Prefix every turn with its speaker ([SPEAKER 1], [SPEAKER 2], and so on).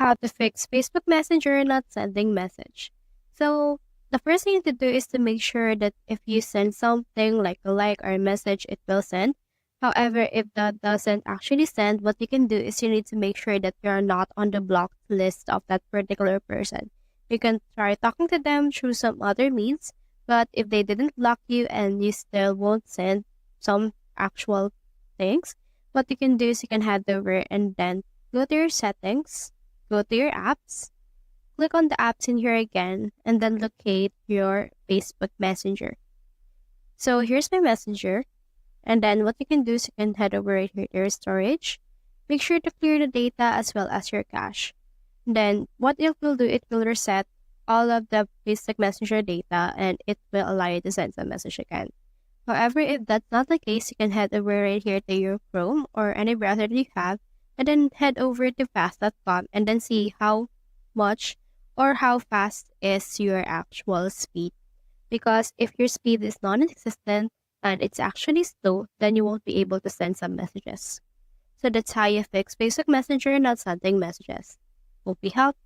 [SPEAKER 1] How to fix Facebook Messenger not sending message. So the first thing to do is to make sure that if you send something like a like or a message, it will send. However, if that doesn't actually send, what you can do is you need to make sure that you're not on the blocked list of that particular person. You can try talking to them through some other means, but if they didn't block you and you still won't send some actual things, what you can do is you can head over and then go to your settings, go to your apps, click on the apps in here again, and then locate your Facebook Messenger. So here's my Messenger. And then what you can do is you can head over right here to your storage. Make sure to clear the data as well as your cache. Then what it will do, it will reset all of the Facebook Messenger data and it will allow you to send some message again. However, if that's not the case, you can head over right here to your Chrome or any browser that you have and then head over to fast.com and then see how much or how fast is your actual speed. Because if your speed is non-existent and it's actually slow, then you won't be able to send some messages. So that's how you fix Facebook Messenger not sending messages. Hope we helped.